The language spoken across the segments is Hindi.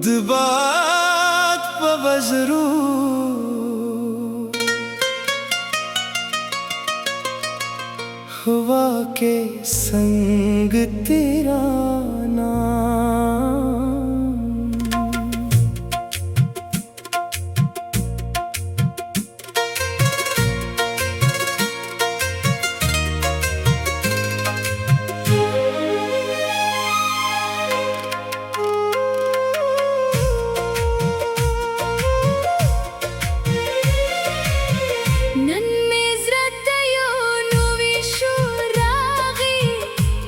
दबात पवजरू हुआ के संग तेरा नाम।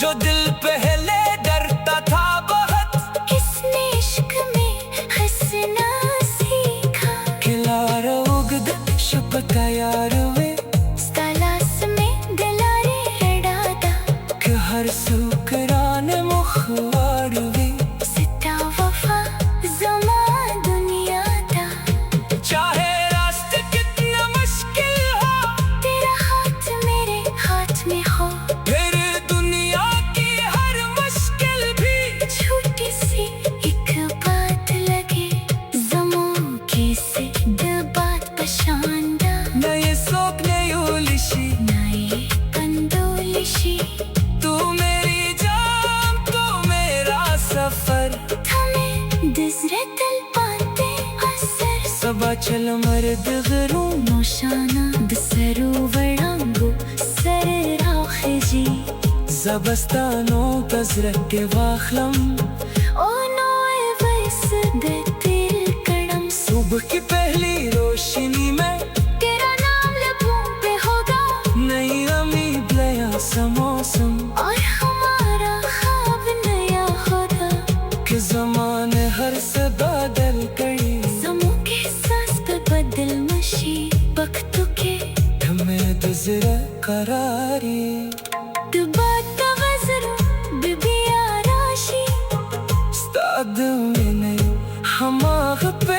जो दिल पहले डरता था बहुत, किसने इश्क में हंसना सीखा। खिलार उगद शपथ यार वे तलाश में दिलारे रडादा, कि हर सुकरान मुखवार वे सिता वफा ज़मा दुनिया दा। चाहे रास्ते कितना मुश्किल हो, तेरा हाथ मेरे हाथ में हो। फिर दुनिया की हर मुश्किल भी छोटी सी एक बात लगे, ज़मों से दिल बात पशांदा। नए सोकने उलिशी, नए कंदोलिशी, तू मेरी जान तू मेरा सफर। थमे दिजरतल पाते असर। सबा चल मर्द गरू नौशाना बसरू वड़ांगो सर राखजी। जबस्तानो गजरक के वाखलम, ओ नोए वैस दे तेल कड़म। सुबह की पहली रोशनी में तेरा नाम लबों पे होगा, नई उम्मीद नया सा मौसम। और हमारा ख्वाब नया होगा। कि ज़माने हर से बदल गई, ज़मों के सांस पे बदल मशी। वक्तों के हमें दुज़रा करारी, दुबात तवज़रो बिबिया राशी। स्ताद मैंने हमाग पे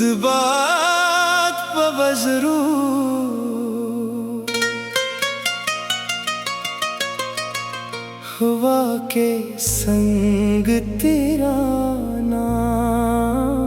दबात पवज़रू हवा के संग तेरा नाम।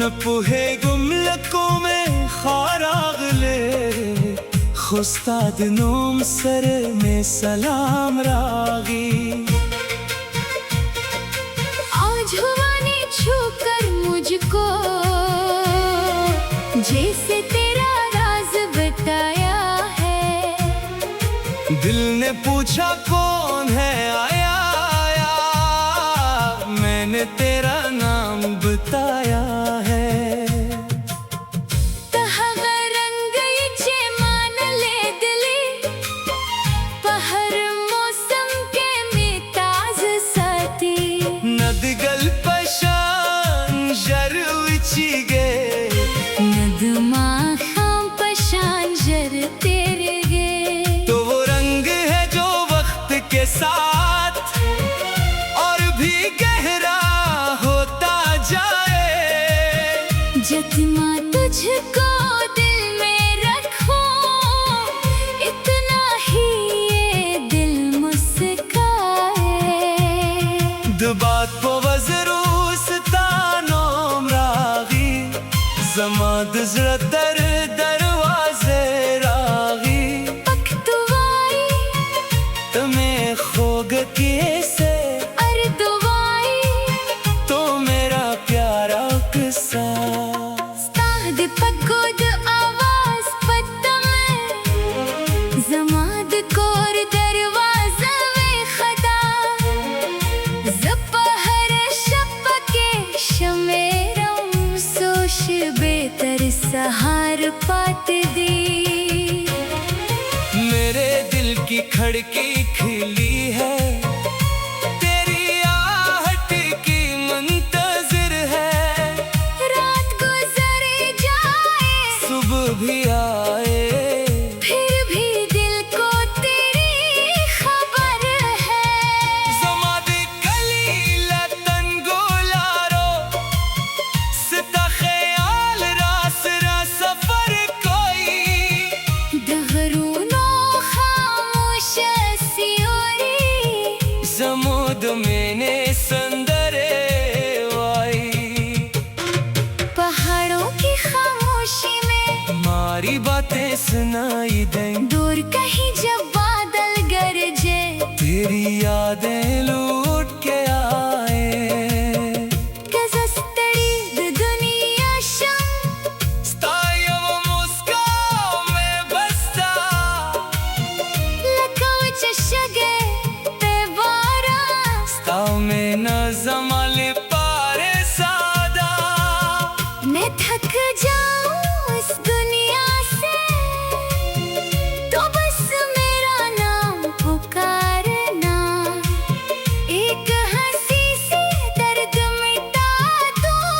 नपुहे गुमलकों में खारागले, खुस्ताद नोम सर में सलाम रागी। आज हुआ ने छूकर मुझको, जैसे तेरा राज बताया है। दिल ने पूछा कौन है आया आया, मैंने तेरा नाम बताया है। तहगा रंग इचे मान ले दिली, पहर मौसम के मिताज साथी। नदगल पशान जरुचिगे, नदमा खाम पशान जर तेरे गे। तो वो रंग है जो वक्त के साथ और भी गहरा होता जाए। जतना तुझको दिल में रखूं, इतना ही ये दिल मुस्काए। दबात पवज़रू स्तानोम रागी, ज़माद ज़रा दर दरवाज़े रागी। पकतुवाई तुम्हें खोग कैसे अर्दवाई, तो मेरा प्यारा किस्सा। स्ताद पगोद आवाज पत्तम, ज़माद कोर दरवाज़ा वे खदा। ज़पहर शपके शमेरम सोश बेतर सहार जमाले पारे सादा। मैं थक जाऊं इस दुनिया से तो बस मेरा नाम पुकारना। एक हंसी से दर्द मिटा दूं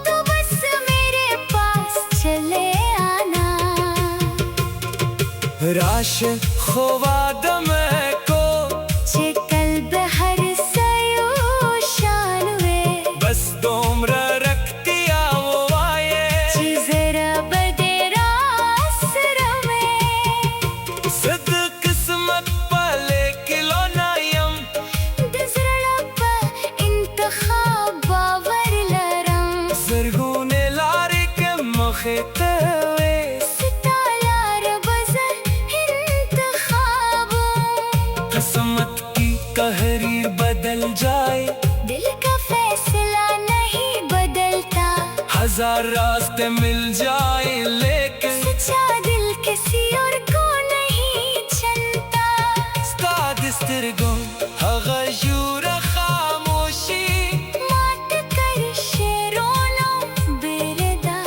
तो बस मेरे पास चले आना। राश खोवा दम को चे कल्ब हर सयो शान वे बस दोम्र रखती वो आये। ची जरा बदे रासर में सिद्ध किस्मत पले किलो नायम दिजरड़प्पा इंतखाब बावर लरम। सरगुने लारे के मखेते वे सितालार बज़र इंतखाब। किस्मत की तहरीर बदल जाए दिल का फैसला नहीं बदलता। हजार रास्ते मिल जाए लेकिन सच्चा दिल किसी और को नहीं चलता। स्ताद स्तिरगो हगजूर खामोशी मात कर शेरोनो बेरदा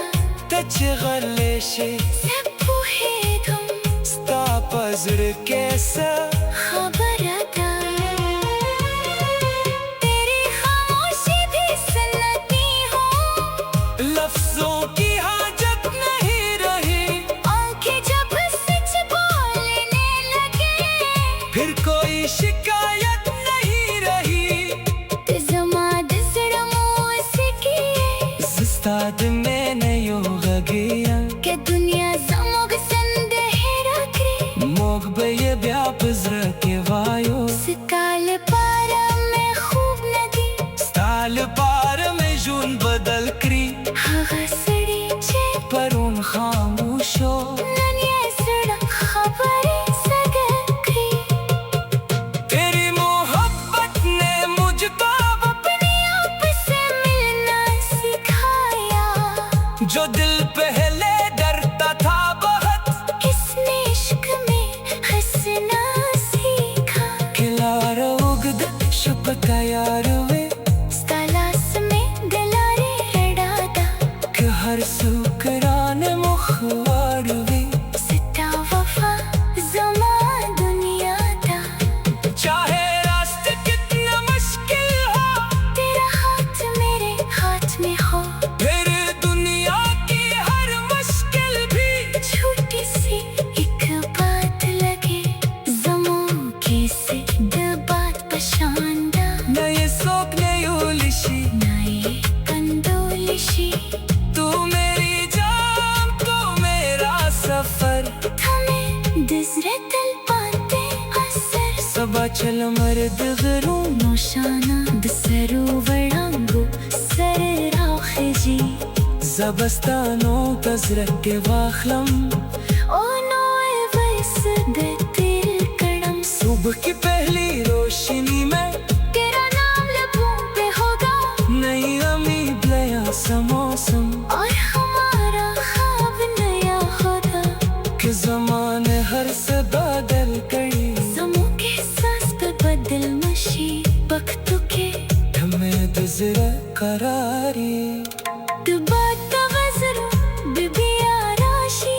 तच गलेशे सबू है तुम स्ता पजर कैसा खबर आता। तेरी खामोशी भी सुनती हूँ लफ्जों की हाजत नहीं रही। आंखें जब सच बोलने लगे फिर कोई शिकायत नहीं रही। जमाद सड़मों से किए जिस्ताद में नयो गगिया के दुनिया जमोग संदेह रखे। मोग बये ब्याप के वायो काल पारा में खूब नदी स्ताल पार में जून बदल करी। हवा सड़ी चे पर उन खामोशो नन्हे सड़क खबरें सगकरी। तेरी मोहब्बत ने मुझको अपने आप से मिलना सिखाया। जो दिल पहले डरता था बहुत किसने इश्क में हंसना सीखा। खिलार उगद शपका यार वे तलाश में दिलारे रड़ादा कि हर सुकरान मुखवार वे सिता वफा जमा दुनिया दा। चाहे रास्ते कितना मुश्किल हो तेरा हाथ मेरे हाथ में हो फिर दुनिया की हर मुश्किल भी छोटी सी एक बात लगे जमों के से बात पशांदा। नए सोक नयोलिशी नए कंदोलिशी तू मेरी जान तो मेरा सफर। थमे दिजरे तल पाते असर सबा चल मर्द गरू नौशाना दसरू वड़ांगो सर राखजी। जबस्तानो तजरक के वाखलम ओ नोए वैस दे तेरे कदम। सुबह की पहली रोशनी में तेरा नाम लबों पे होगा नई उम्मीद नया सा मौसम। और हमारा ख्वाब नया होगा। कि ज़माने हर से बदल गई समों के सांस पे बदल मशी वक्त के हमें दिजरा करारी। दुबात गजरो बिबिया राशि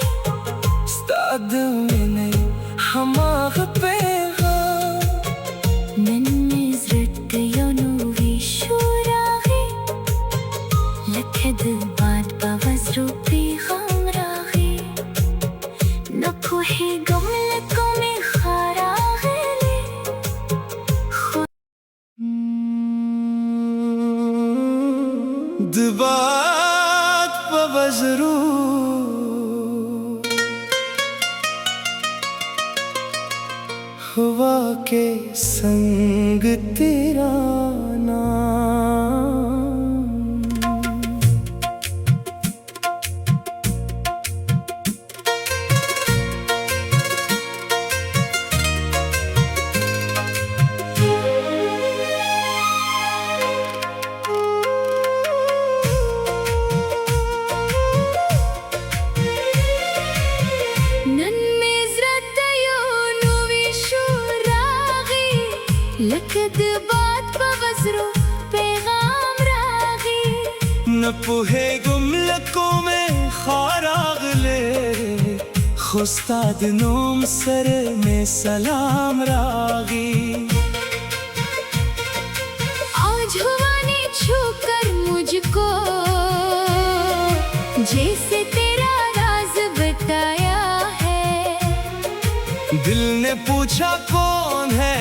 स्ताद में नहीं हमाग पेगा नन्हे zrt yonuvi shuragi लखद बाद बवजरो पैगाम रागी। नफोहे गमलकों में खरागले दबात पवजरू हवा के संग तेरा नाम। लकद बात नजरों पैगाम रागी नपुहे गुमलकों में खाराग ले खुस्ताद नोम सर में सलाम रागी आज हुआ ने छूकर मुझको जैसे तेरा राज बताया है दिल ने पूछा कौन है